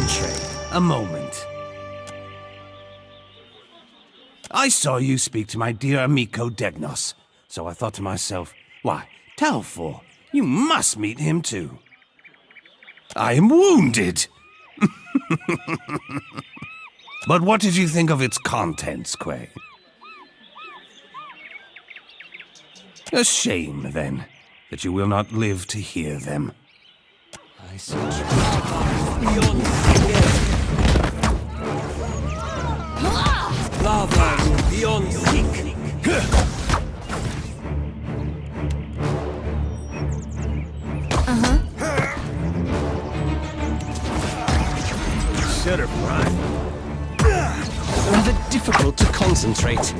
Concentrate. A moment. I saw you speak to my dear amico Degnos, so I thought to myself, why, Telfor, you must meet him too. I am wounded! But what did you think of its contents, Quay? A shame, then, that you will not live to hear them. I see beyond lava beyond seek. Should have run. Rather difficult to concentrate.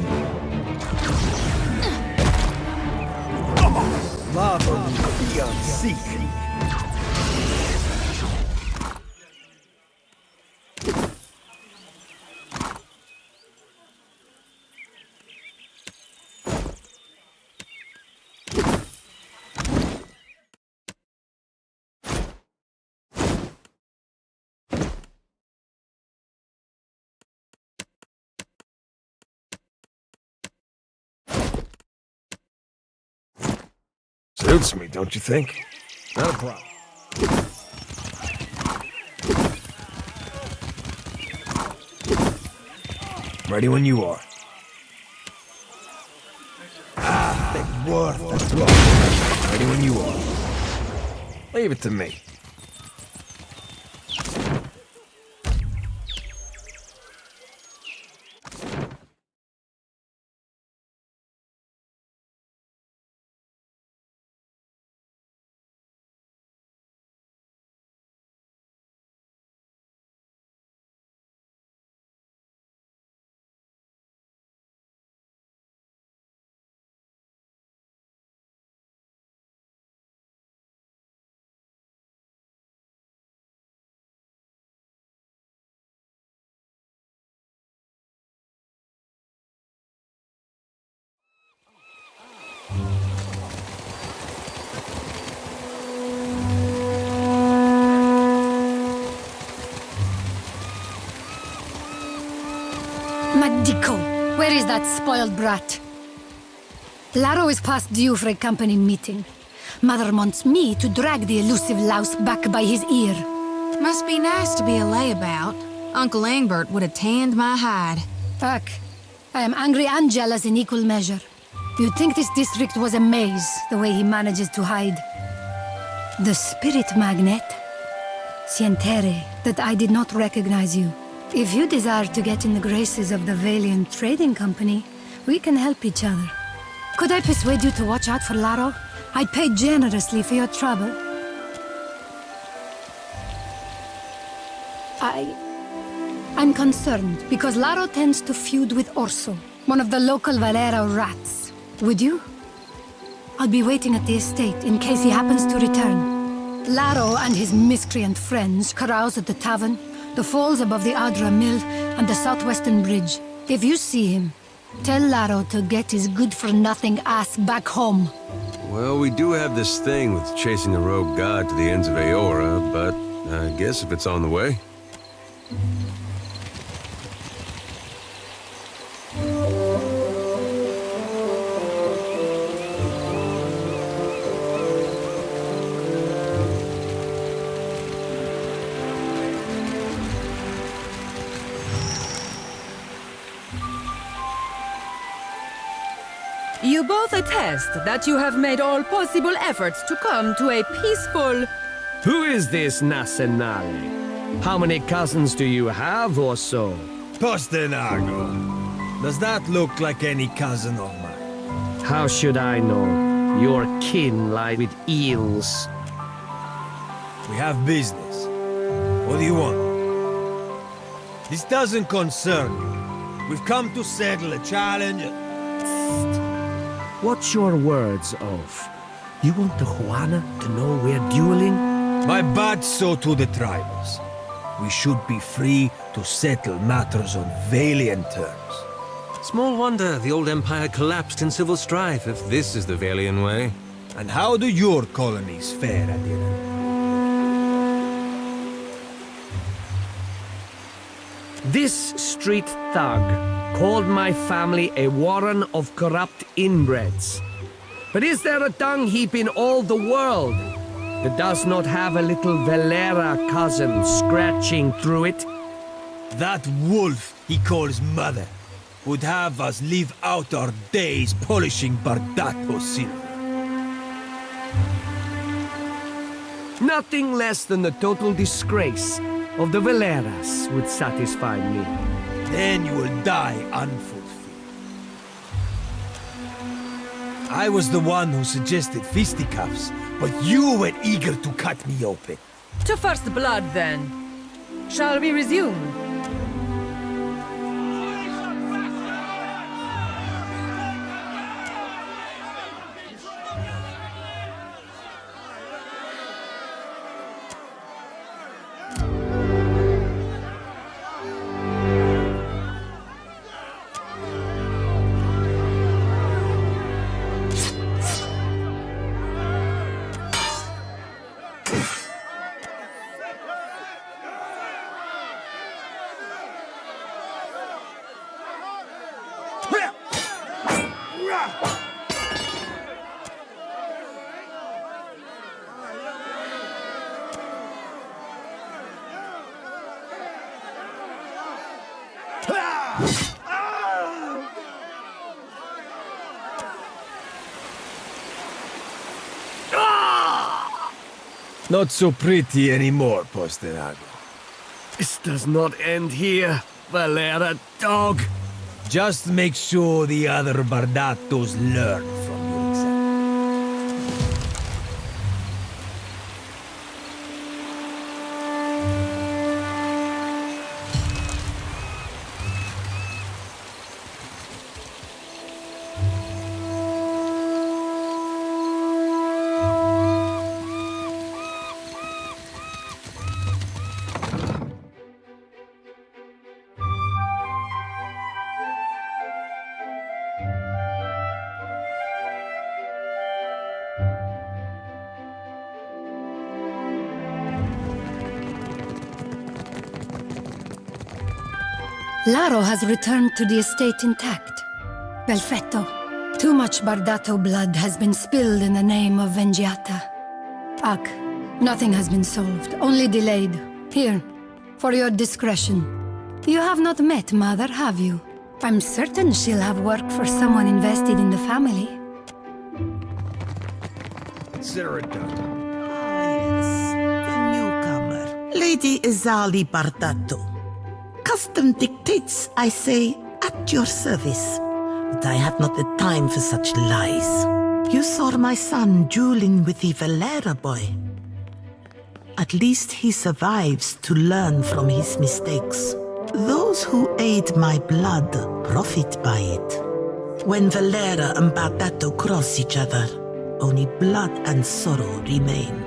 Lava beyond seek. Suits me, don't you think? Not a problem. Ready when you are. The worth that's wrong. Ready when you are. Leave it to me. Madico, where is that spoiled brat? Laro is past due for a company meeting. Mother wants me to drag the elusive louse back by his ear. Must be nice to be a layabout. Uncle Engbert would have tanned my hide. Fuck. I am angry and jealous in equal measure. You'd think this district was a maze, the way he manages to hide. The spirit magnet? Sientere, that I did not recognize you. If you desire to get in the graces of the Valiant Trading Company, we can help each other. Could I persuade you to watch out for Laro? I'd pay generously for your trouble. I'm concerned, because Laro tends to feud with Orso, one of the local Valera rats. Would you? I'll be waiting at the estate in case he happens to return. Laro and his miscreant friends carouse at the tavern, the falls above the Adra Mill, and the southwestern bridge. If you see him, tell Laro to get his good-for-nothing ass back home. Well, we do have this thing with chasing a rogue god to the ends of Aora, but I guess if it's on the way. You both attest that you have made all possible efforts to come to a peaceful... Who is this Nasenale? How many cousins do you have or so? Postenago. Does that look like any cousin of mine? How should I know? Your kin lie with eels. We have business. What do you want? This doesn't concern you. We've come to settle a challenge. What's your words of? You want the Juana to know we're dueling? My bad so to the tribals. We should be free to settle matters on Valiant terms. Small wonder the old empire collapsed in civil strife if this is the Valiant way. And how do your colonies fare at the end? This street thug called my family a warren of corrupt inbreds. But is there a dung heap in all the world that does not have a little Valera cousin scratching through it? That wolf he calls mother would have us live out our days polishing Bardato silver. Nothing less than the total disgrace of the Valeras would satisfy me. Then you will die unfulfilled. I was the one who suggested fisticuffs, but you were eager to cut me open. To first blood, then. Shall we resume? Not so pretty anymore, Posterago. This does not end here, Valera dog. Just make sure the other Bardatos learn from your example. Laro has returned to the estate intact. Perfetto. Too much Bardato blood has been spilled in the name of Vengiata. Ak, nothing has been solved, only delayed. Here, for your discretion. You have not met Mother, have you? I'm certain she'll have work for someone invested in the family. Cerridon. Yes, the newcomer. Lady Izali Bardato. Custom dictates, I say, at your service. But I have not the time for such lies. You saw my son dueling with the Valera boy. At least he survives to learn from his mistakes. Those who aid my blood profit by it. When Valera and Bardato cross each other, only blood and sorrow remain.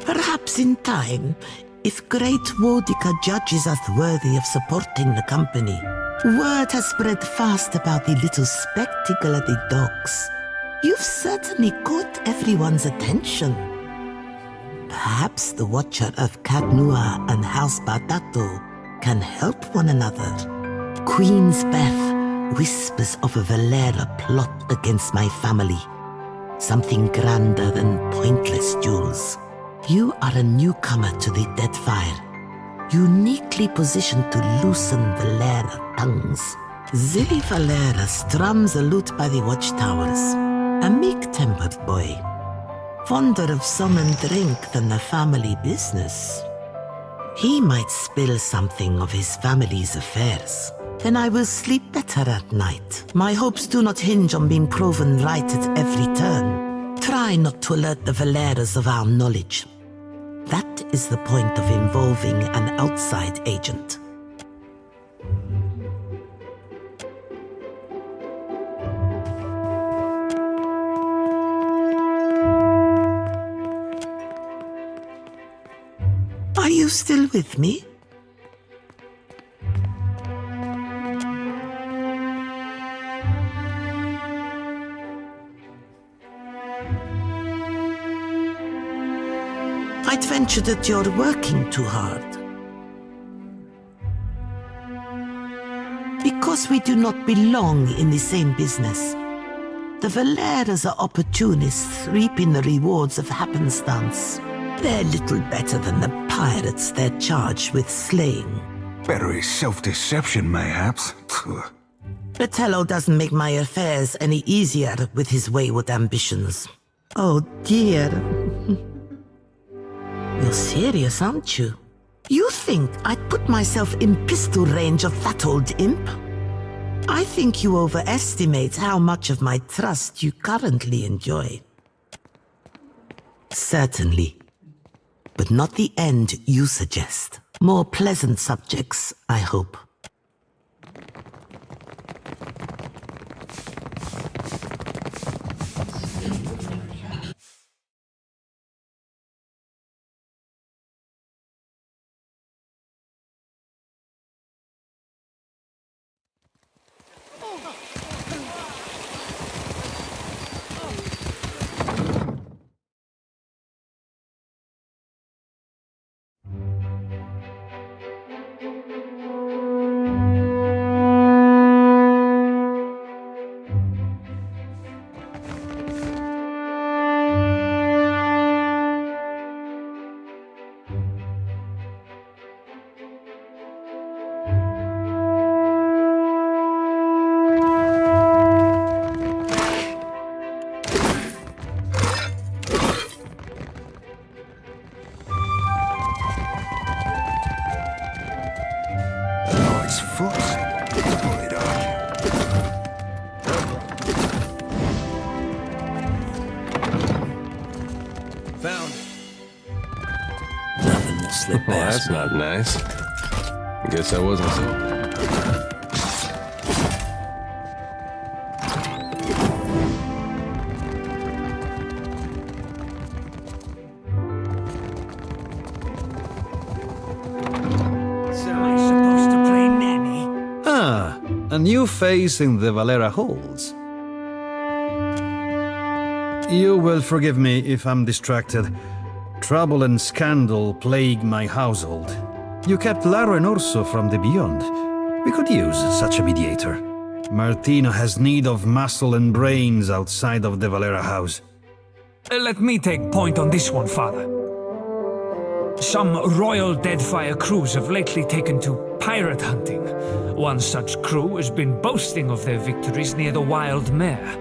Perhaps in time, if great Wodica judges us worthy of supporting the company, word has spread fast about the little spectacle at the docks. You've certainly caught everyone's attention. Perhaps the Watcher of Cadnua and House Bardato can help one another. Queen's Beth whispers of a Valera plot against my family. Something grander than pointless duels. You are a newcomer to the Deadfire, uniquely positioned to loosen Valera tongues. Zilly Valera strums a lute by the watchtowers, a meek-tempered boy, fonder of song and drink than the family business. He might spill something of his family's affairs. Then I will sleep better at night. My hopes do not hinge on being proven right at every turn. Try not to alert the Valeras of our knowledge. That is the point of involving an outside agent. Are you still with me? I'd venture that you're working too hard. because we do not belong in the same business. The Valeras are opportunists reaping the rewards of happenstance. They're little better than the pirates they're charged with slaying. Better is self-deception, mayhaps. Fratello doesn't make my affairs any easier with his wayward ambitions. Oh dear. You're serious, aren't you? You think I'd put myself in pistol range of that old imp? I think you overestimate how much of my trust you currently enjoy. Certainly. But not the end you suggest. More pleasant subjects, I hope. Well, that's not nice. Guess I wasn't so... A new face in the Valera halls. You will forgive me if I'm distracted. Trouble and scandal plague my household. You kept Laro and Orso from the beyond. We could use such a mediator. Martino has need of muscle and brains outside of the Valera house. Let me take point on this one, Father. Some royal Deadfire crews have lately taken to pirate hunting. One such crew has been boasting of their victories near the Wild Mare,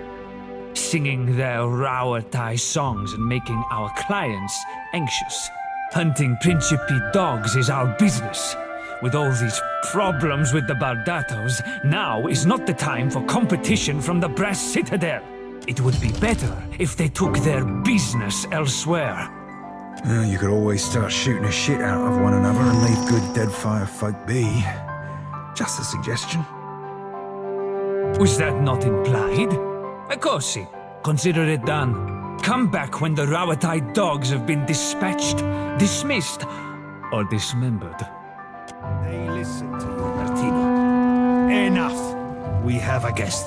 singing their Rauatai songs and making our clients anxious. Hunting Principe dogs is our business. With all these problems with the Bardatos, now is not the time for competition from the Brass Citadel. It would be better if they took their business elsewhere. You could always start shooting the shit out of one another and leave good Deadfire folk be. Just a suggestion. Was that not implied? Akosi, consider it done. Come back when the Rauatai dogs have been dispatched, dismissed, or dismembered. They listen to you, Martino. Enough! We have a guest.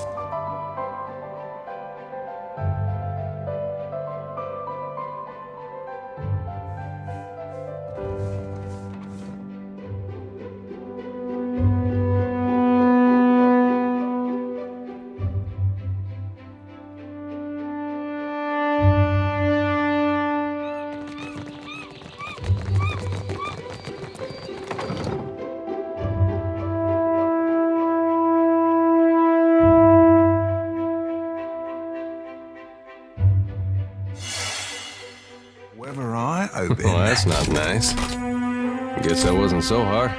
Whether I open... Well, that's not nice. Guess that wasn't so hard.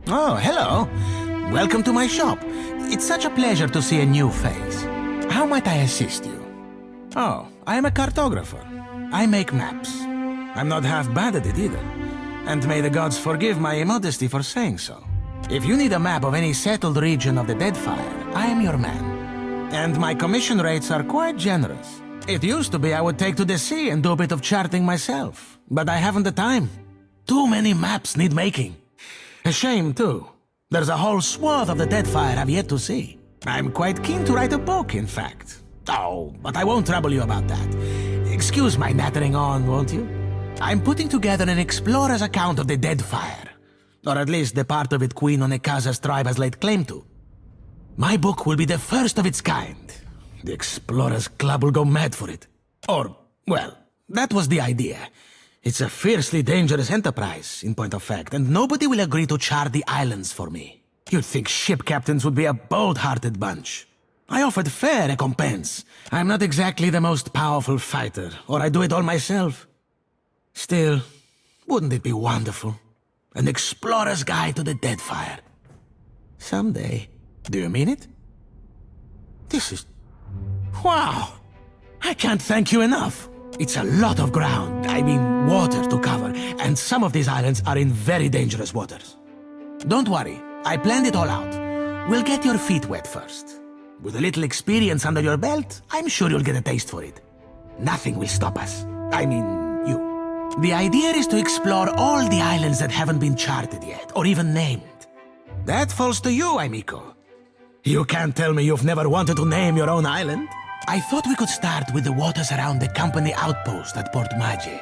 Oh, hello. Welcome to my shop. It's such a pleasure to see a new face. How might I assist you? Oh, I am a cartographer. I make maps. I'm not half bad at it either. And may the gods forgive my immodesty for saying so. If you need a map of any settled region of the Deadfire, I am your man. And my commission rates are quite generous. It used to be I would take to the sea and do a bit of charting myself. But I haven't the time. Too many maps need making. A shame, too. There's a whole swath of the Deadfire I've yet to see. I'm quite keen to write a book, in fact. Oh, but I won't trouble you about that. Excuse my nattering on, won't you? I'm putting together an explorer's account of the Deadfire. Or at least the part of it Queen Onekaza's tribe has laid claim to. My book will be the first of its kind. The Explorers Club will go mad for it. Or, well, that was the idea. It's a fiercely dangerous enterprise, in point of fact, and nobody will agree to chart the islands for me. You'd think ship captains would be a bold-hearted bunch. I offered fair recompense. I'm not exactly the most powerful fighter, or I do it all myself. Still, wouldn't it be wonderful? An explorer's guide to the Deadfire. Someday. Do you mean it? This is... wow! I can't thank you enough. It's a lot of ground, I mean water to cover, and some of these islands are in very dangerous waters. Don't worry, I planned it all out. We'll get your feet wet first. With a little experience under your belt, I'm sure you'll get a taste for it. Nothing will stop us. I mean, you. The idea is to explore all the islands that haven't been charted yet, or even named. That falls to you, amico. You can't tell me you've never wanted to name your own island. I thought we could start with the waters around the company outpost at Port Maggi.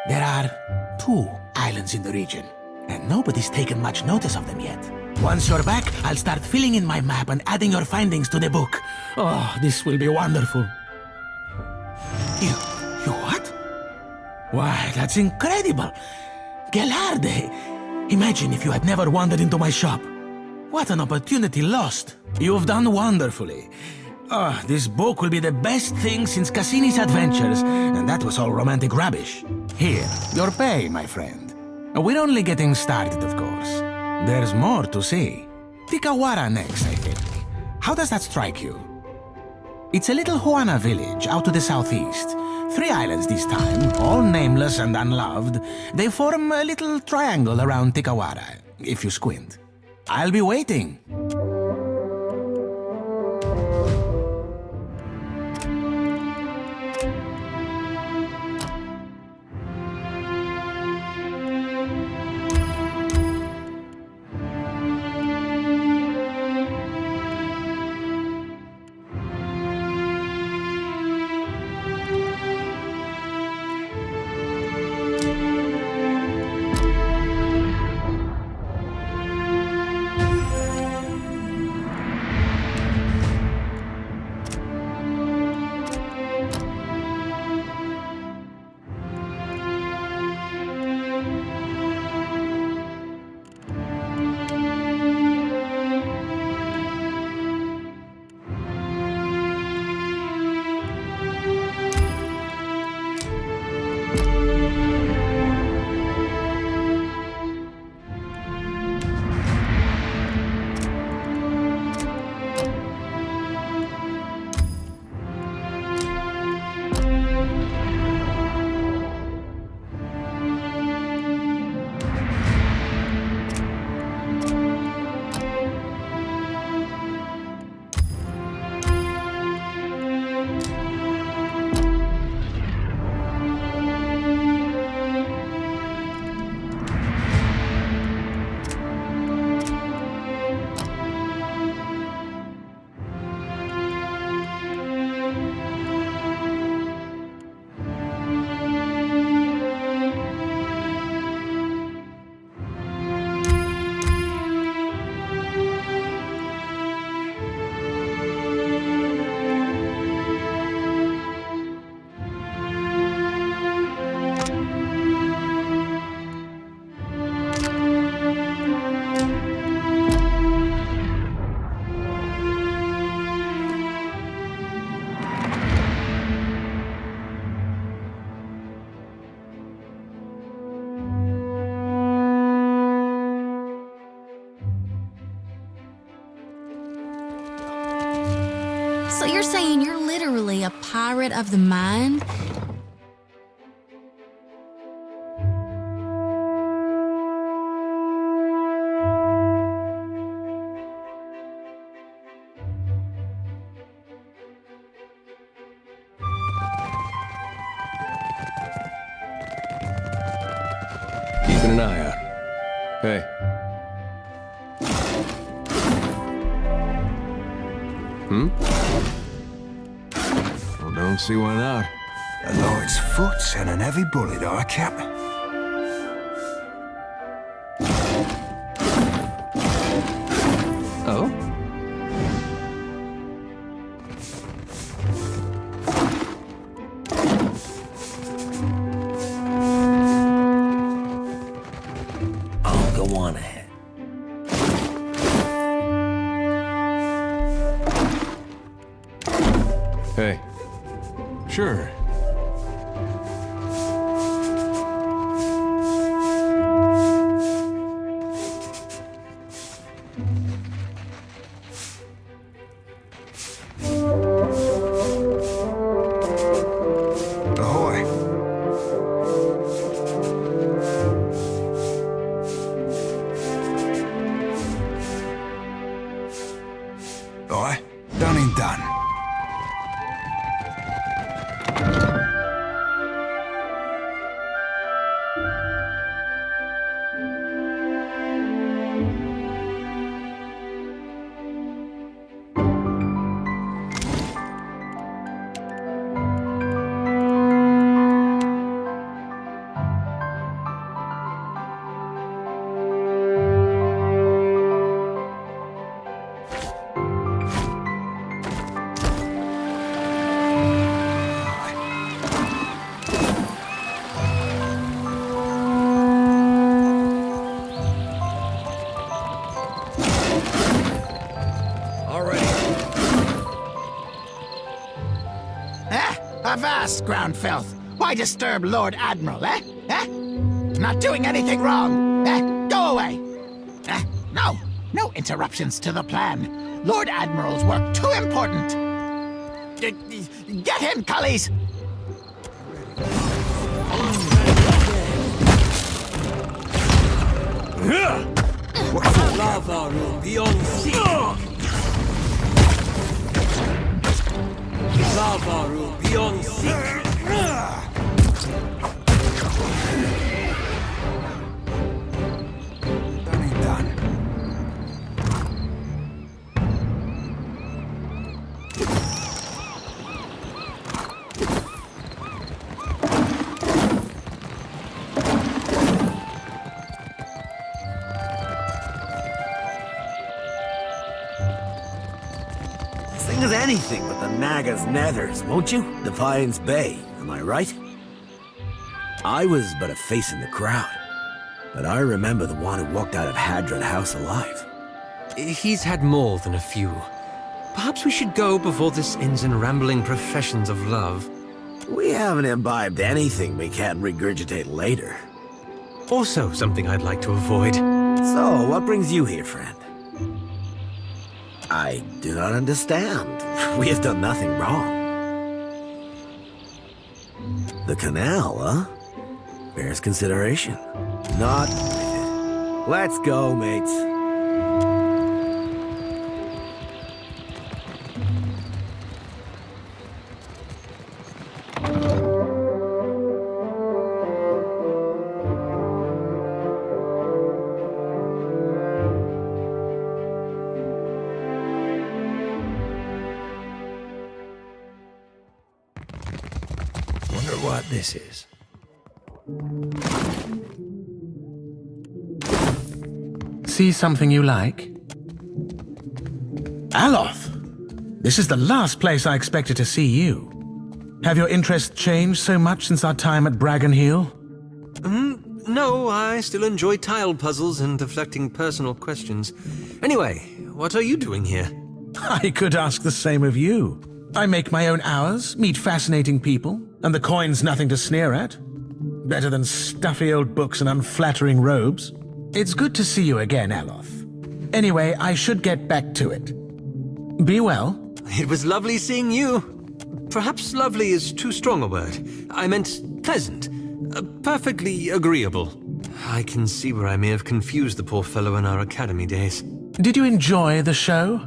There are 2 islands in the region, and nobody's taken much notice of them yet. Once you're back, I'll start filling in my map and adding your findings to the book. Oh, this will be wonderful. You what? Why, that's incredible! Gelarde! Imagine if you had never wandered into my shop. What an opportunity lost. You've done wonderfully. Oh, this book will be the best thing since Cassini's adventures, and that was all romantic rubbish. Here, your pay, my friend. We're only getting started, of course. There's more to see. Tikawara next, I think. How does that strike you? It's a little Juana village out to the southeast. 3 islands this time, all nameless and unloved. They form a little triangle around Tikawara, if you squint. I'll be waiting. So you're saying you're literally a pirate of the mind? Keeping an eye out. Hey. Well, don't see why not. A lord's foot and an heavy bullet, our cap. Hey. Sure. Ahoy. Aye, done and done. Avast, ground filth! Why disturb Lord Admiral, eh? Eh? Not doing anything wrong, eh? Go away! No! No interruptions to the plan. Lord Admiral's work too important! Get him, cullies! Lava room beyond sea. Lava room beyond sea. Done and done. Sing us anything but the Naga's nethers, won't you? Defiance Bay, am I right? I was but a face in the crowd, but I remember the one who walked out of Hadron House alive. He's had more than a few. Perhaps we should go before this ends in rambling professions of love. We haven't imbibed anything we can't regurgitate later. Also something I'd like to avoid. So, what brings you here, friend? I do not understand. We have done nothing wrong. The canal, huh? Bears consideration. Not with it. Let's go, mates. Wonder what this is. See something you like? Aloth! This is the last place I expected to see you. Have your interests changed so much since our time at Bragon Hill? No, I still enjoy tile puzzles and deflecting personal questions. Anyway, what are you doing here? I could ask the same of you. I make my own hours, meet fascinating people, and the coin's nothing to sneer at. Better than stuffy old books and unflattering robes. It's good to see you again, Aloth. Anyway, I should get back to it. Be well. It was lovely seeing you. Perhaps lovely is too strong a word. I meant pleasant. Perfectly agreeable. I can see where I may have confused the poor fellow in our academy days. Did you enjoy the show?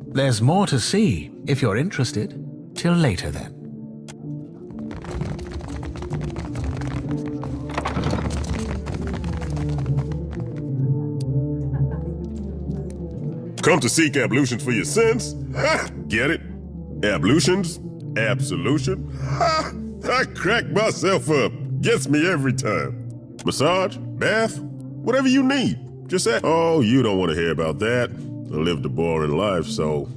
There's more to see, if you're interested. Till later, then. Come to seek ablutions for your sins? Ha! Get it? Ablutions? Absolution? Ha! I crack myself up. Gets me every time. Massage? Bath? Whatever you need. Just say, oh, you don't want to hear about that. I lived a boring life, so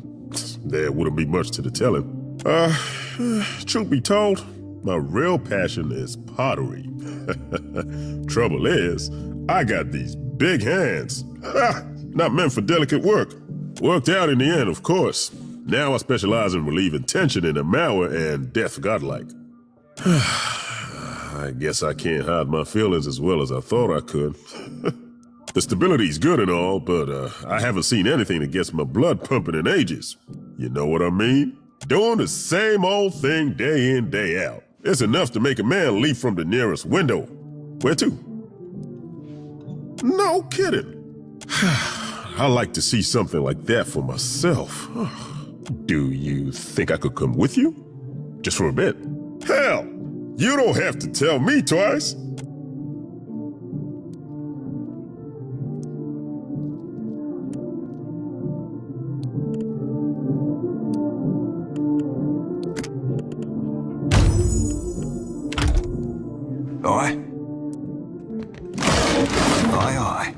there wouldn't be much to the telling. Truth be told, my real passion is pottery. Trouble is, I got these big hands. Ha! Not meant for delicate work. Worked out in the end, of course. Now I specialize in relieving tension in the Mauer and death godlike. I guess I can't hide my feelings as well as I thought I could. The stability's good and all, but I haven't seen anything that gets my blood pumping in ages. You know what I mean? Doing the same old thing day in, day out. It's enough to make a man leap from the nearest window. Where to? No kidding. I like to see something like that for myself. Do you think I could come with you? Just for a bit? Hell, you don't have to tell me twice. Aye. Aye, aye.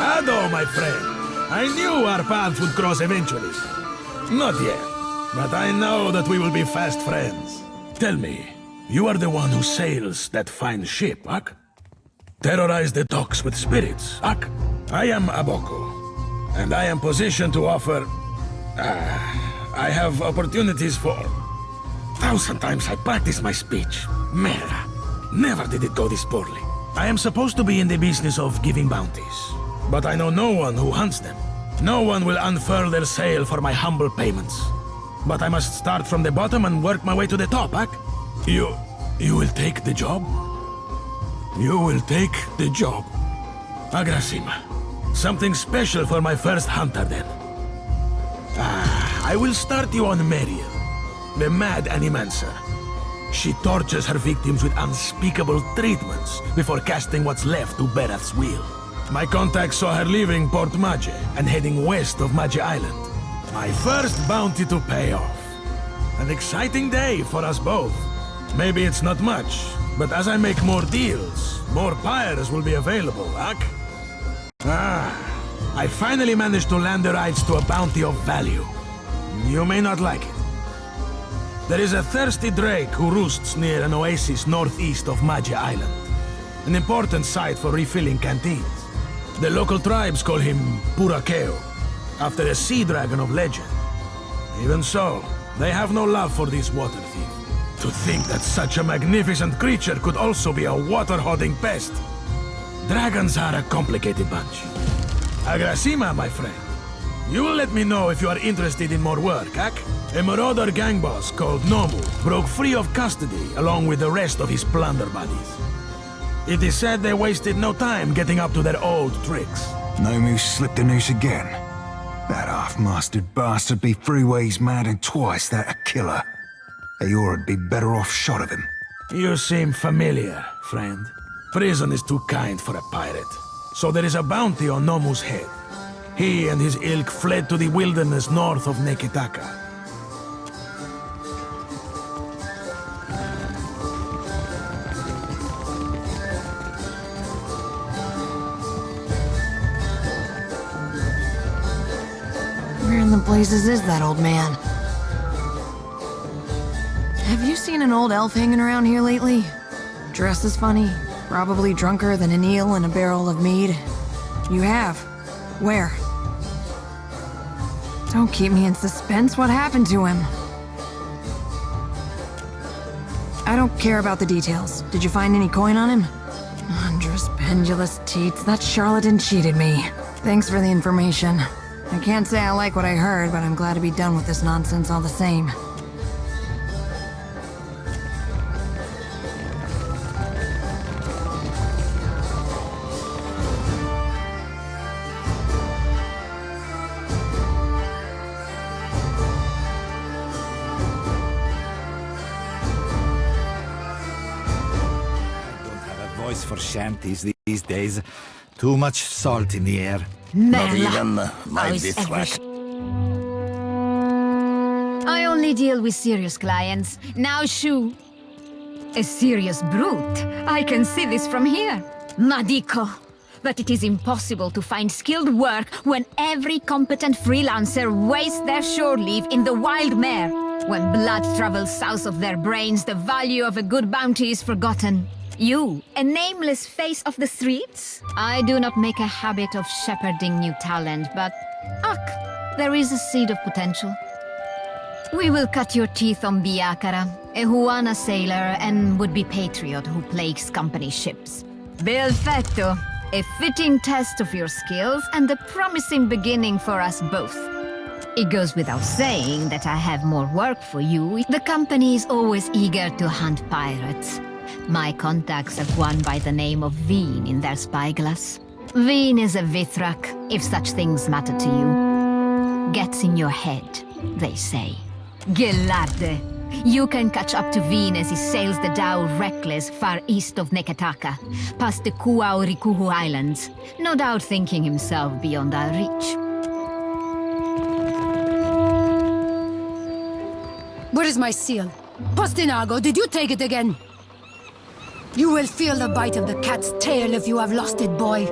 Hello, my friend. I knew our paths would cross eventually. Not yet, but I know that we will be fast friends. Tell me, you are the one who sails that fine ship, Ak? Terrorize the docks with spirits, Ak? I am Aboko, and I am positioned to offer... I have opportunities for... 1,000 times I practice my speech. Merda. Never did it go this poorly. I am supposed to be in the business of giving bounties, but I know no one who hunts them. No one will unfurl their sail for my humble payments. But I must start from the bottom and work my way to the top, Ak? You will take the job? You will take the job. Agrasima. Something special for my first hunter, then. I will start you on Meriel, the mad animancer. She tortures her victims with unspeakable treatments before casting what's left to Bereth's will. My contact saw her leaving Port Maje and heading west of Maje Island. My first bounty to pay off. An exciting day for us both. Maybe it's not much, but as I make more deals, more pyres will be available, Ak? I finally managed to land the rights to a bounty of value. You may not like it. There is a thirsty drake who roosts near an oasis northeast of Maje Island. An important site for refilling canteens. The local tribes call him Purakeo, after a sea dragon of legend. Even so, they have no love for this water thief. To think that such a magnificent creature could also be a water-hoarding pest. Dragons are a complicated bunch. Agrasima, my friend. You will let me know if you are interested in more work, Ak? A marauder gang boss called Nomu broke free of custody along with the rest of his plunder buddies. It is said they wasted no time getting up to their old tricks. Nomu slipped the noose again. That half-mastered bastard be three ways mad and twice that a killer. Ayora'd be better off shot of him. You seem familiar, friend. Prison is too kind for a pirate. So there is a bounty on Nomu's head. He and his ilk fled to the wilderness north of Neketaka. Where in the blazes is that old man? Have you seen an old elf hanging around here lately? Dressed as funny, probably drunker than an eel in a barrel of mead. You have? Where? Don't keep me in suspense. What happened to him? I don't care about the details. Did you find any coin on him? Wondrous pendulous teats. That charlatan cheated me. Thanks for the information. I can't say I like what I heard, but I'm glad to be done with this nonsense all the same. For shanties these days. Too much salt in the air. Not even my bithwack. I only deal with serious clients. Now, Shu. A serious brute. I can see this from here. Madiko. that it is impossible to find skilled work when every competent freelancer wastes their shore leave in the wild mare. When blood travels south of their brains, the value of a good bounty is forgotten. You, a nameless face of the streets? I do not make a habit of shepherding new talent, but... Ach, there is a seed of potential. We will cut your teeth on Biakara, a Huana sailor and would-be patriot who plagues company ships. Perfetto! A fitting test of your skills and a promising beginning for us both. It goes without saying that I have more work for you. The company is always eager to hunt pirates. My contacts have one by the name of Veen in their spyglass. Veen is a Vithrak, if such things matter to you. Gets in your head, they say. Gelarde! You can catch up to Veen as he sails the Dao reckless far east of Nekataka, past the Kuau Rikuhu Islands, no doubt thinking himself beyond our reach. Where is my seal? Postinago, did you take it again? You will feel the bite of the cat's tail if you have lost it, boy.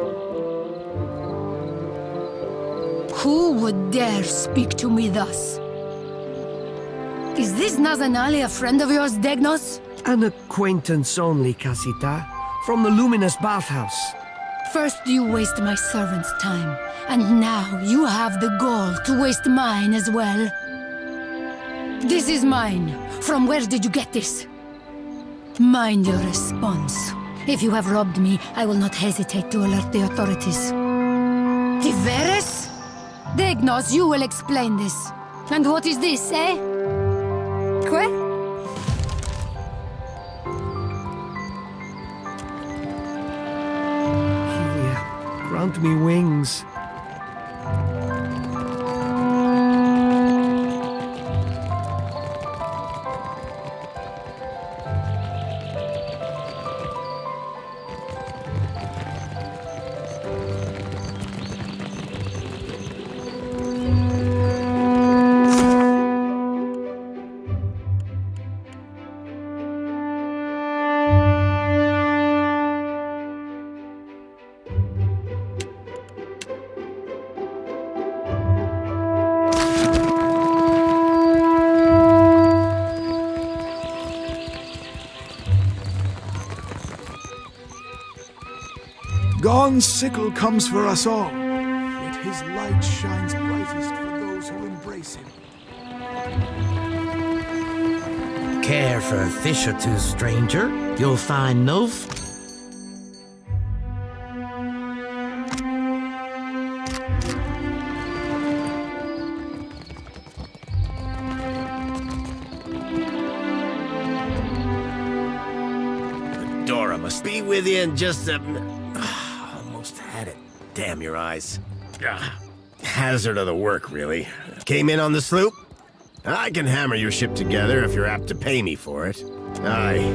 Who would dare speak to me thus? Is this Nazanali a friend of yours, Degnos? An acquaintance only, Casita. From the Luminous Bathhouse. First you waste my servant's time, and now you have the gall to waste mine as well. This is mine. From where did you get this? Mind your response. If you have robbed me, I will not hesitate to alert the authorities. Tiveres? Degnos, you will explain this. And what is this, eh? Que? Hylia, grant me wings. God's sickle comes for us all, yet his light shines brightest for those who embrace him. Care for a fish or two, stranger? You'll find no... Dora must be with you in just a... Almost had it. Damn your eyes. Hazard of the work, really. Came in on the sloop? I can hammer your ship together if you're apt to pay me for it. Aye.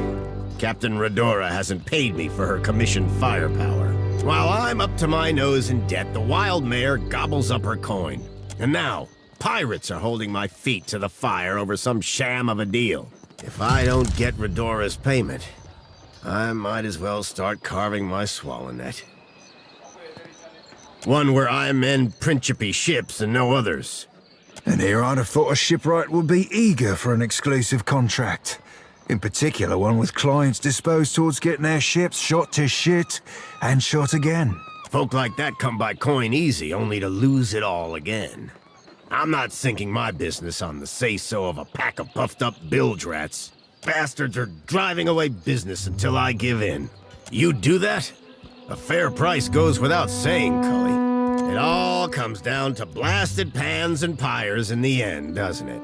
Captain Redora hasn't paid me for her commissioned firepower. While I'm up to my nose in debt, the wild mare gobbles up her coin. And now, pirates are holding my feet to the fire over some sham of a deal. If I don't get Redora's payment, I might as well start carving my swallow net. One where I mend Principe ships and no others. And here I'd have thought a shipwright would be eager for an exclusive contract. In particular, one with clients disposed towards getting their ships shot to shit and shot again. Folk like that come by coin easy, only to lose it all again. I'm not sinking my business on the say-so of a pack of puffed-up bilge rats. Bastards are driving away business until I give in. You do that? A fair price goes without saying, Cully. It all comes down to blasted pans and pyres in the end, doesn't it?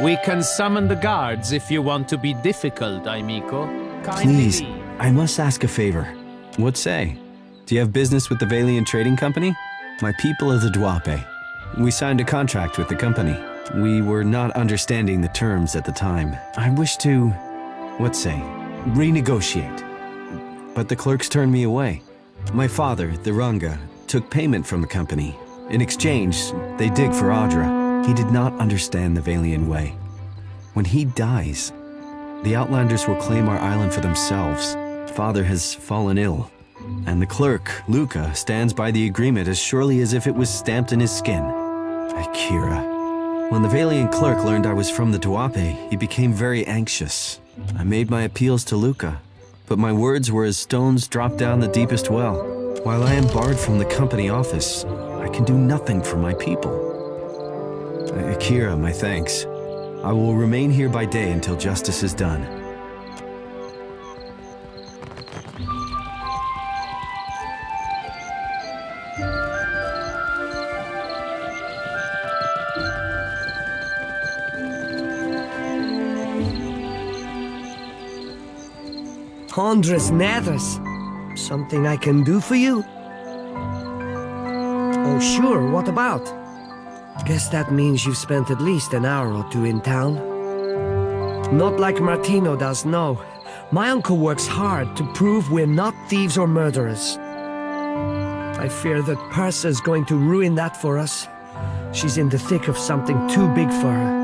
We can summon the guards if you want to be difficult, amico. Please, I must ask a favor. What say? Do you have business with the Valiant Trading Company? My people are the Duape. We signed a contract with the company. We were not understanding the terms at the time. I wish to, renegotiate. But the clerks turned me away. My father, the Ranga, took payment from the company. In exchange, they dig for Audra. He did not understand the Valian way. When he dies, the Outlanders will claim our island for themselves. Father has fallen ill, and the clerk, Luca, stands by the agreement as surely as if it was stamped in his skin. Akira. When the Valian clerk learned I was from the Duape, he became very anxious. I made my appeals to Luca, but my words were as stones dropped down the deepest well. While I am barred from the company office, I can do nothing for my people. Akira, my thanks. I will remain here by day until justice is done. Andres Nethers. Something I can do for you? Oh, sure, what about? Guess that means you've spent at least an hour or two in town. Not like Martino does, no. My uncle works hard to prove we're not thieves or murderers. I fear that Persa's going to ruin that for us. She's in the thick of something too big for her.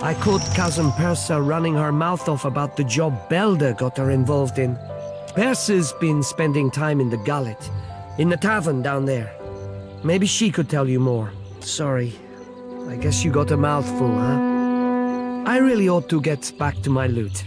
I caught cousin Persa running her mouth off about the job Belder got her involved in. Persa's been spending time in the gullet, in the tavern down there. Maybe she could tell you more. Sorry. I guess you got a mouthful, huh? I really ought to get back to my loot.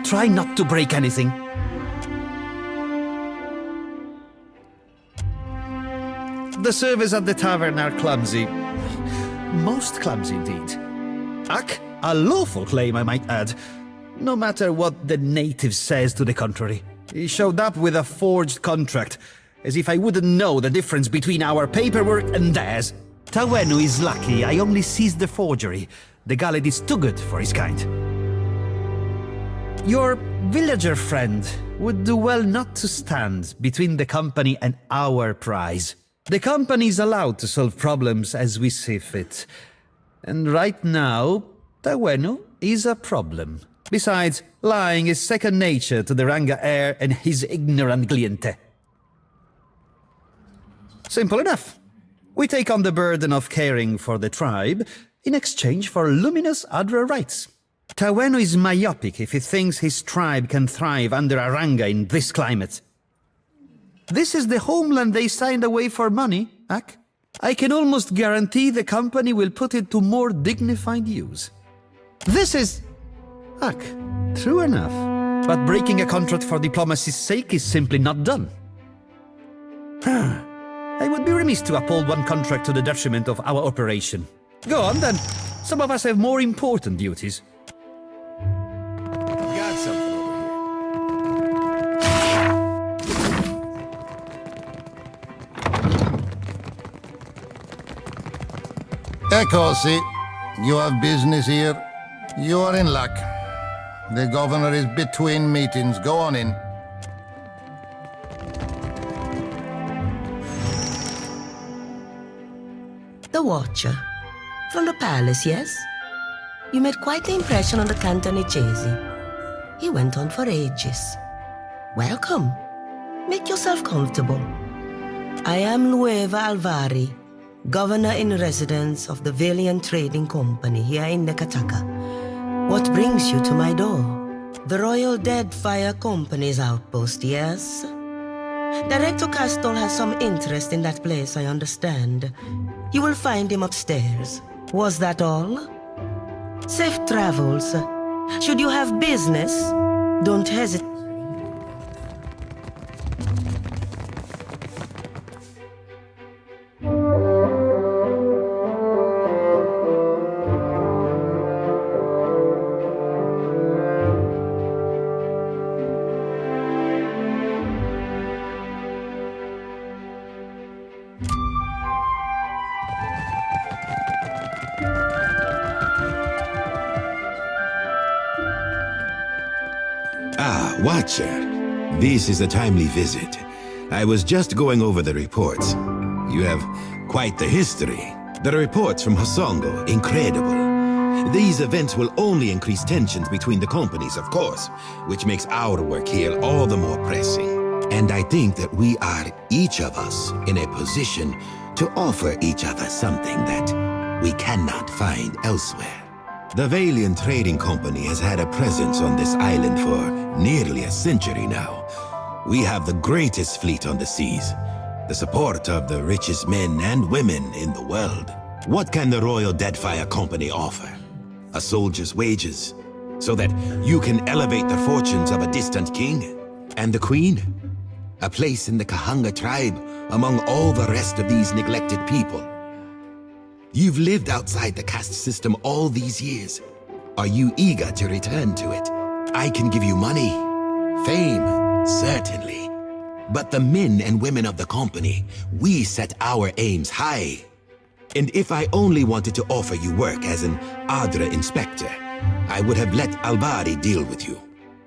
Try not to break anything. The servers at the tavern are clumsy. Most clumsy indeed. A lawful claim, I might add. No matter what the native says to the contrary. He showed up with a forged contract, as if I wouldn't know the difference between our paperwork and theirs. Tawenu is lucky I only seized the forgery. The galley is too good for his kind. Your villager friend would do well not to stand between the company and our prize. The company is allowed to solve problems as we see fit. And right now, Tawenu is a problem. Besides, lying is second nature to the Ranga heir and his ignorant cliente. Simple enough. We take on the burden of caring for the tribe in exchange for luminous Adra rights. Tawenu is myopic if he thinks his tribe can thrive under a Ranga in this climate. This is the homeland they signed away for money, Ak. I can almost guarantee the company will put it to more dignified use. This is... Ak, true enough. But breaking a contract for diplomacy's sake is simply not done. I would be remiss to uphold one contract to the detriment of our operation. Go on then. Some of us have more important duties. Got something over here. Eccosi. You have business here. You are in luck. The governor is between meetings. Go on in. The Watcher. From the palace, yes? You made quite the impression on the Cantonese. He went on for ages. Welcome. Make yourself comfortable. I am Nueva Alvari, governor in residence of the Valiant Trading Company here in Nekataka. What brings you to my door? The Royal Deadfire Company's outpost, yes? Director Castell has some interest in that place, I understand. You will find him upstairs. Was that all? Safe travels. Should you have business, don't hesitate. Watcher, this is a timely visit. I was just going over the reports. You have quite the history. The reports from Hasongo, incredible. These events will only increase tensions between the companies, of course, which makes our work here all the more pressing. And I think that we are, each of us, in a position to offer each other something that we cannot find elsewhere. The Valiant Trading Company has had a presence on this island for nearly a century now. We have the greatest fleet on the seas, the support of the richest men and women in the world. What can the Royal Deadfire Company offer? A soldier's wages, so that you can elevate the fortunes of a distant king? And the queen? A place in the Kahanga tribe among all the rest of these neglected people. You've lived outside the caste system all these years. Are you eager to return to it? I can give you money, fame, certainly. But the men and women of the company, we set our aims high. And if I only wanted to offer you work as an Adra inspector, I would have let Albari deal with you.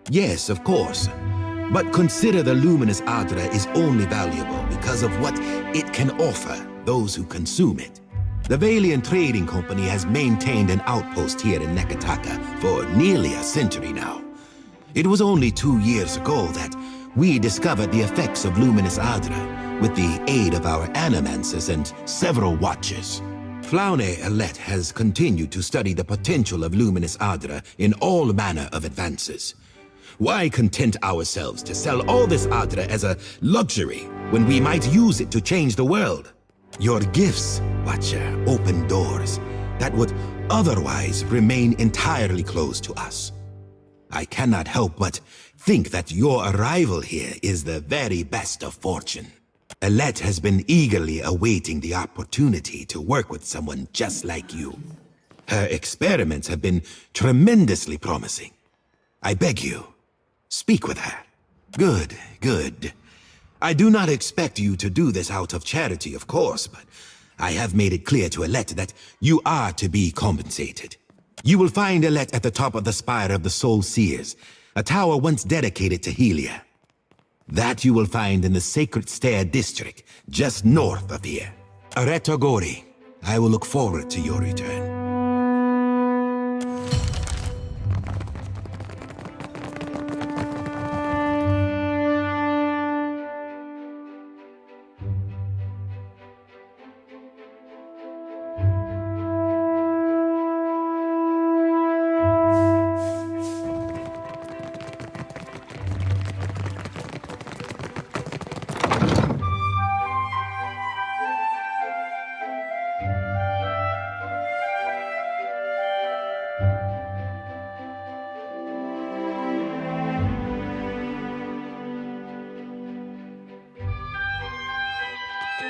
Yes, of course. But consider the luminous Adra is only valuable because of what it can offer those who consume it. The Valiant Trading Company has maintained an outpost here in Nekataka for nearly a century now. It was only 2 years ago that we discovered the effects of luminous Adra with the aid of our animancers and several watchers. Flaune Alette has continued to study the potential of luminous Adra in all manner of advances. Why content ourselves to sell all this Adra as a luxury when we might use it to change the world? Your gifts, Watcher, open doors that would otherwise remain entirely closed to us. I cannot help but think that your arrival here is the very best of fortune. Alette has been eagerly awaiting the opportunity to work with someone just like you. Her experiments have been tremendously promising. I beg you, speak with her. Good, good. I do not expect you to do this out of charity, of course, but I have made it clear to Alette that you are to be compensated. You will find Alette at the top of the spire of the Soul Seers, a tower once dedicated to Helia. That you will find in the Sacred Stair district, just north of here. Areto Gori, I will look forward to your return.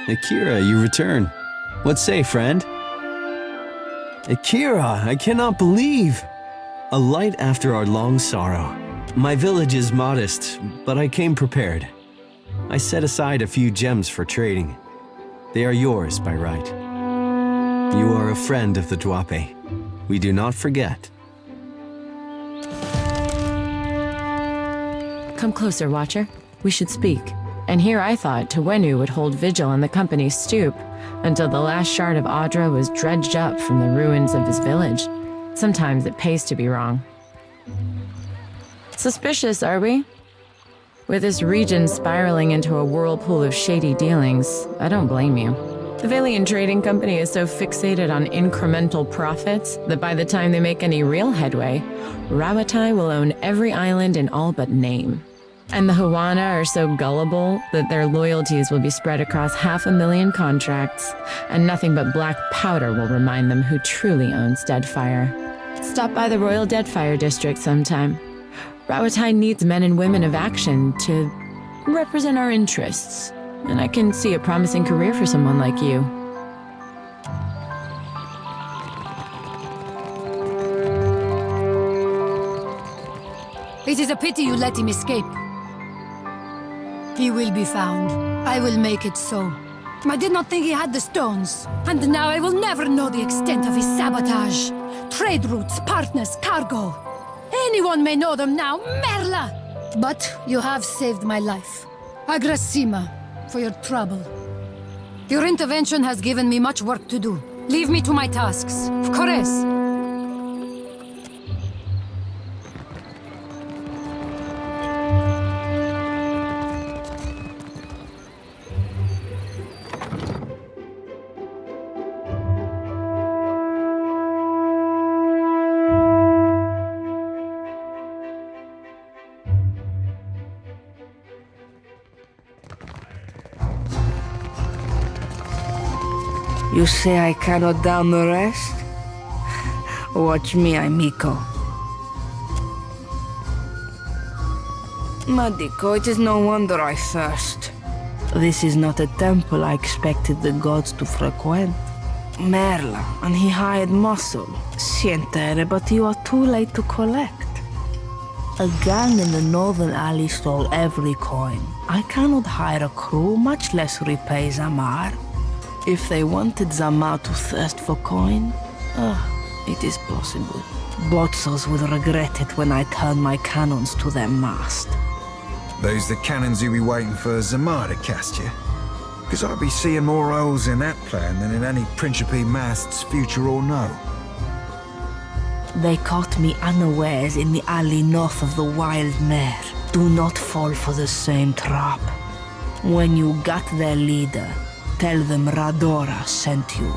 Akira, you return. What say, friend? Akira, I cannot believe! A light after our long sorrow. My village is modest, but I came prepared. I set aside a few gems for trading. They are yours by right. You are a friend of the Dwape. We do not forget. Come closer, Watcher. We should speak. And here I thought Tawenu would hold vigil on the company's stoop until the last shard of Adra was dredged up from the ruins of his village. Sometimes it pays to be wrong. Suspicious, are we? With this region spiraling into a whirlpool of shady dealings, I don't blame you. The Valiant Trading Company is so fixated on incremental profits that by the time they make any real headway, Rawatai will own every island in all but name. And the Hawana are so gullible that their loyalties will be spread across 500,000 contracts, and nothing but black powder will remind them who truly owns Deadfire. Stop by the Royal Deadfire District sometime. Rawatai needs men and women of action to represent our interests, and I can see a promising career for someone like you. It is a pity you let him escape. He will be found. I will make it so. I did not think he had the stones. And now I will never know the extent of his sabotage. Trade routes, partners, cargo. Anyone may know them now. Merla! But you have saved my life. Agrasima, for your trouble. Your intervention has given me much work to do. Leave me to my tasks. Of course. You say I cannot down the rest? Watch me, amico. Madico, it is no wonder I thirst. This is not a temple I expected the gods to frequent. Merla, and he hired muscle. Sientere, but you are too late to collect. A gang in the northern alley stole every coin. I cannot hire a crew, much less repay Zamar. If they wanted Zamar to thirst for coin, it is possible. Botzos would regret it when I turn my cannons to their mast. Those the cannons you be waiting for Zamar to cast you? Because I'll be seeing more holes in that plan than in any Principe mast's future or no. They caught me unawares in the alley north of the Wild Mare. Do not fall for the same trap. When you got their leader, tell them Radora sent you.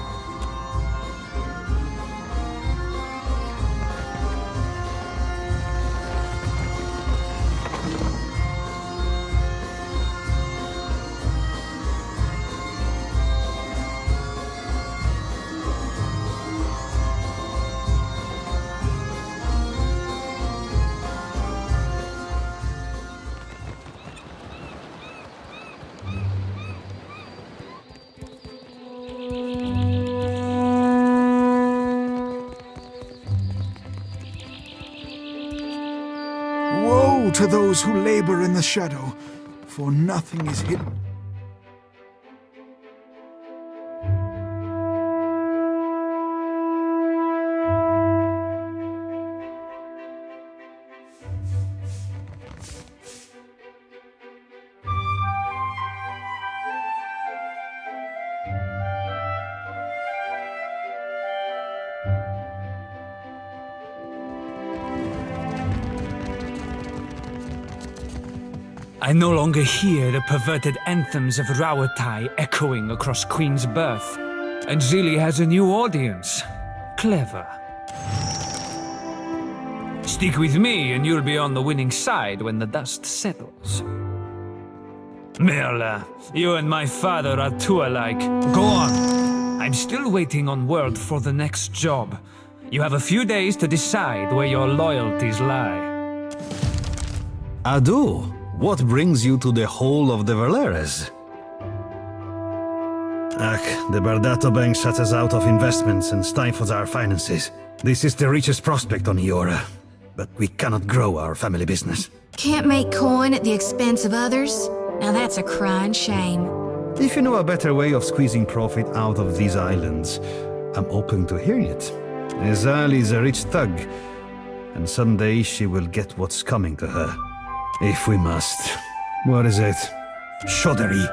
Woe to those who labor in the shadow, for nothing is hidden. I no longer hear the perverted anthems of Rawatai echoing across Queen's Berth. And Zili has a new audience. Clever. Stick with me and you'll be on the winning side when the dust settles. Merla, you and my father are too alike. Go on. I'm still waiting on word for the next job. You have a few days to decide where your loyalties lie. Adu, what brings you to the whole of the Valeres? The Bardato Bank shuts us out of investments and stifles our finances. This is the richest prospect on Iora, but we cannot grow our family business. Can't make coin at the expense of others? Now that's a crying shame. If you know a better way of squeezing profit out of these islands, I'm open to hearing it. Ezali is a rich thug, and someday she will get what's coming to her. If we must. What is it? Shoddery.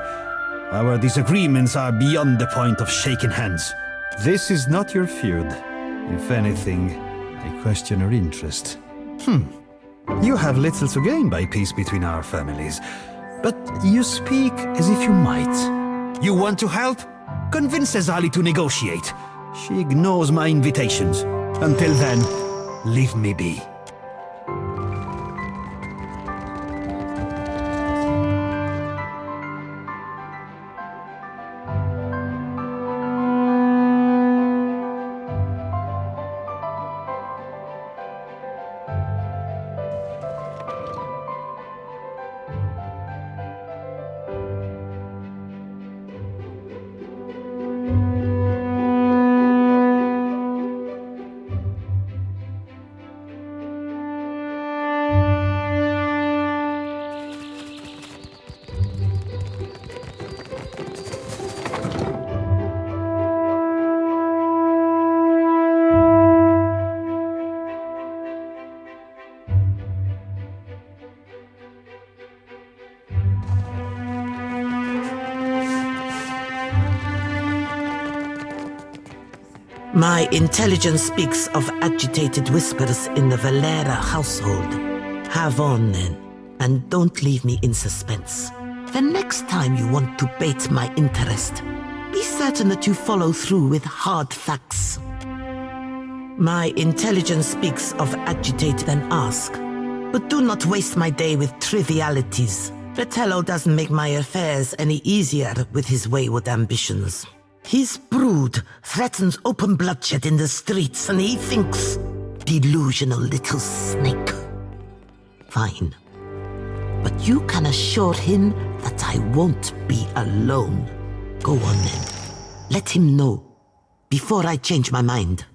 Our disagreements are beyond the point of shaking hands. This is not your feud. If anything, I question your interest. You have little to gain by peace between our families, but you speak as if you might. You want to help? Convince Ezali to negotiate. She ignores my invitations. Until then, leave me be. My intelligence speaks of agitated whispers in the Valera household. Have on then, and don't leave me in suspense. The next time you want to bait my interest, be certain that you follow through with hard facts. My intelligence speaks of agitated and ask, but do not waste my day with trivialities. Bertello doesn't make my affairs any easier with his wayward ambitions. His brood threatens open bloodshed in the streets, and he thinks, delusional little snake. Fine. But you can assure him that I won't be alone. Go on then. Let him know, before I change my mind.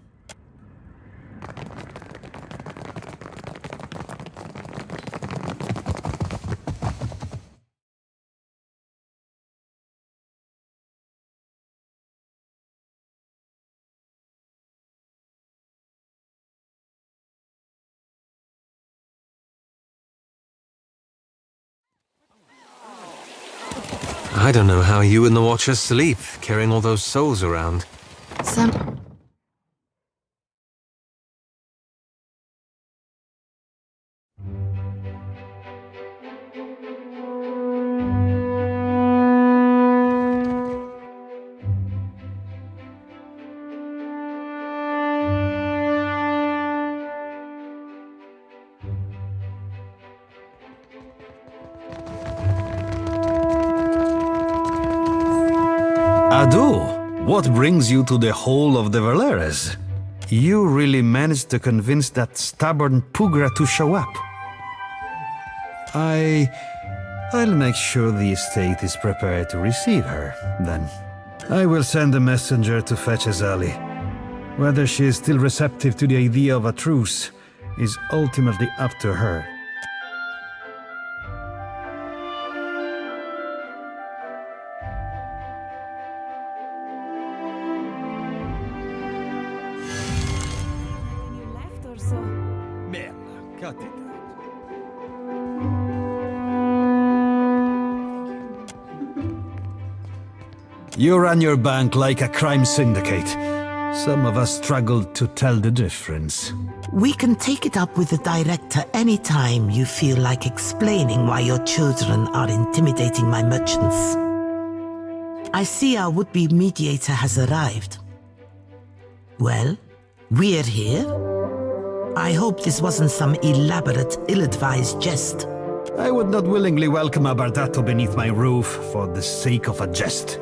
I don't know how you and the Watchers sleep, carrying all those souls around. Ado, what brings you to the Hall of the Valeras? You really managed to convince that stubborn Pugra to show up. I'll make sure the estate is prepared to receive her, then. I will send a messenger to fetch Azali. Whether she is still receptive to the idea of a truce is ultimately up to her. You run your bank like a crime syndicate. Some of us struggled to tell the difference. We can take it up with the director anytime you feel like explaining why your children are intimidating my merchants. I see our would-be mediator has arrived. Well, we're here. I hope this wasn't some elaborate, ill-advised jest. I would not willingly welcome a Bardato beneath my roof for the sake of a jest.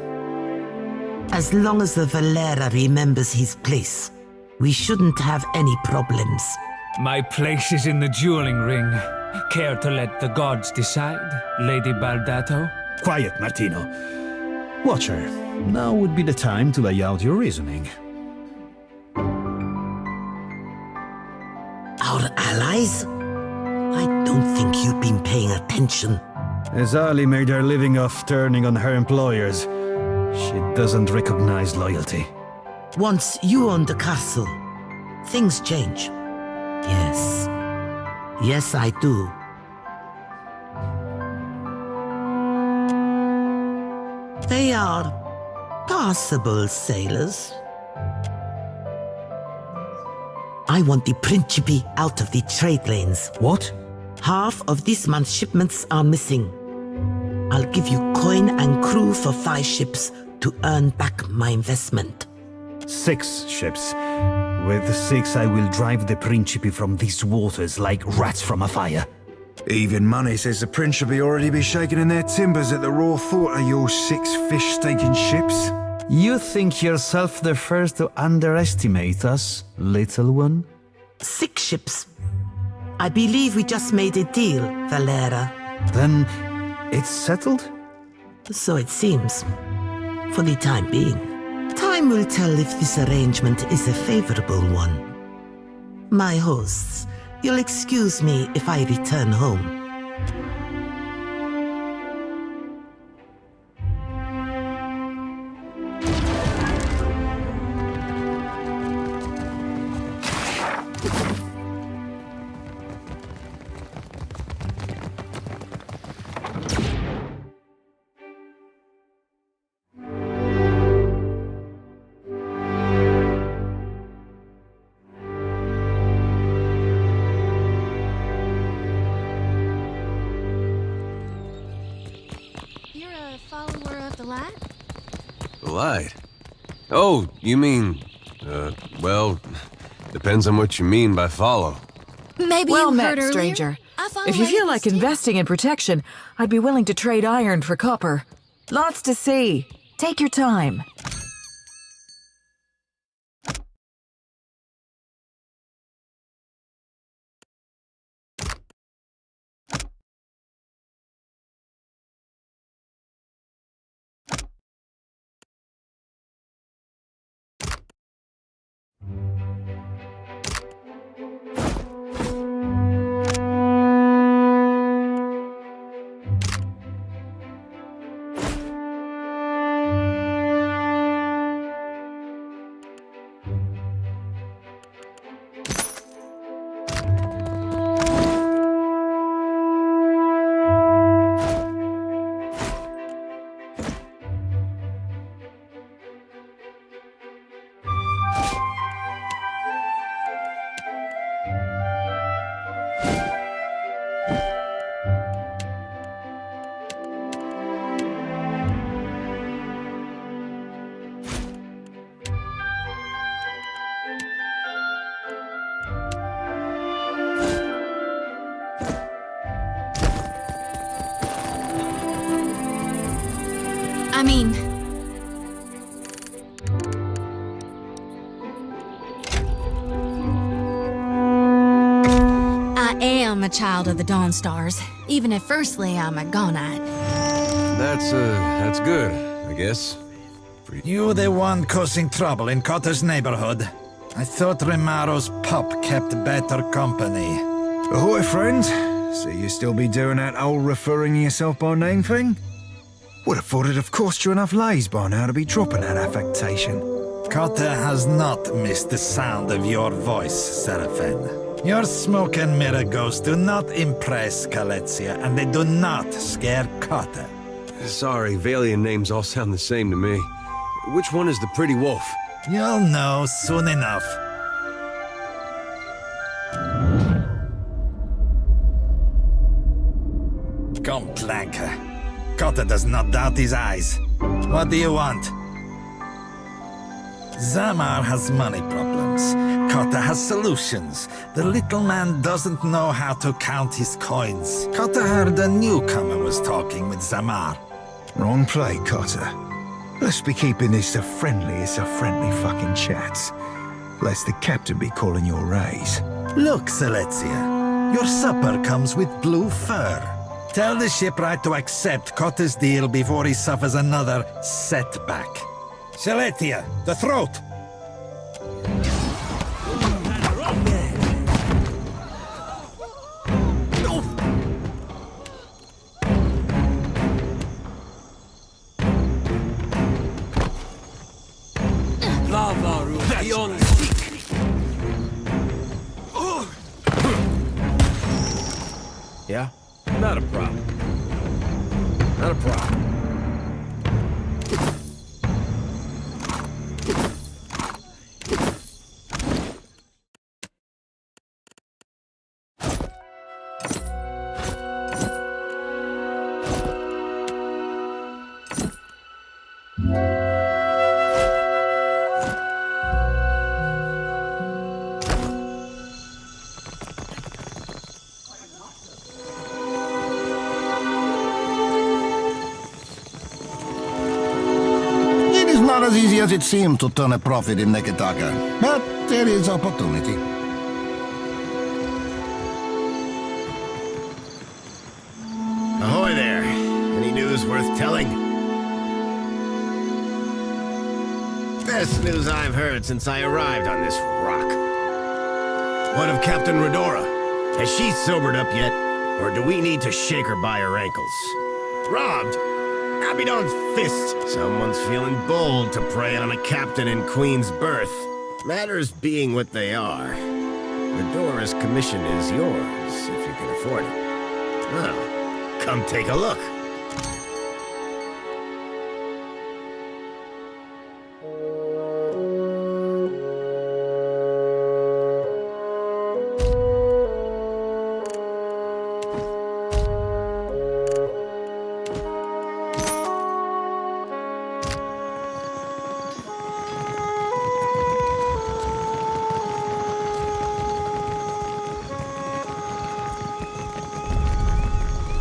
As long as the Valera remembers his place, we shouldn't have any problems. My place is in the dueling ring. Care to let the gods decide, Lady Bardato? Quiet, Martino. Watcher, now would be the time to lay out your reasoning. Our allies? I don't think you've been paying attention. Azali made her living off turning on her employers. She doesn't recognize loyalty. Once you own the castle, things change. Yes. Yes, I do. They are passable sailors. I want the Principe out of the trade lanes. What? Half of this month's shipments are missing. I'll give you coin and crew for 5 ships to earn back my investment. 6 ships. With 6 I will drive the Principe from these waters like rats from a fire. Even money says the Principe already be shaking in their timbers at the raw thought of your 6 fish-staking ships. You think yourself the first to underestimate us, little one? 6 ships. I believe we just made a deal, Valera. Then it's settled? So it seems. For the time being. Time will tell if this arrangement is a favorable one. My hosts, you'll excuse me if I return home. Polite? Oh, you mean... well, depends on what you mean by follow. Maybe well you met, heard earlier. stranger. I follow If you feel ladies like investing in protection, I'd be willing to trade iron for copper. Lots to see. Take your time. I mean... I am a child of the Dawn Stars, even if firstly I'm a Gonite. That's good, I guess. You the one causing trouble in Cotter's neighborhood. I thought Rimaro's pup kept better company. Ahoy, friend. So you still be doing that old referring yourself by name thing? Would have thought it'd have cost you enough lays by now to be dropping that affectation. Cotter has not missed the sound of your voice, Seraphin. Your smoke and mirror ghosts do not impress Kaletzia, and they do not scare Cotter. Sorry, Valian names all sound the same to me. Which one is the pretty wolf? You'll know soon enough. Come, Clanker. Cotter does not doubt his eyes. What do you want? Zamar has money problems. Cotter has solutions. The little man doesn't know how to count his coins. Cotter heard a newcomer was talking with Zamar. Wrong play, Cotter. Let's be keeping this a friendly fucking chat. Lest the captain be calling your raise. Look, Selezia. Your supper comes with blue fur. Tell the shipwright to accept Cotter's deal before he suffers another setback. Seletia, the throat! Yeah? Not a problem. Not a problem. Not as easy as it seemed to turn a profit in Neketaka, but there is opportunity. Ahoy there. Any news worth telling? Best news I've heard since I arrived on this rock. What of Captain Redora? Has she sobered up yet? Or do we need to shake her by her ankles? Robbed? Abidon's fist. Someone's feeling bold to prey on a captain in Queen's berth. Matters being what they are. Redora's commission is yours, if you can afford it. Well, come take a look.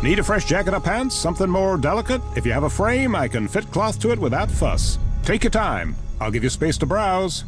Need a fresh jacket or pants? Something more delicate? If you have a frame, I can fit cloth to it without fuss. Take your time. I'll give you space to browse.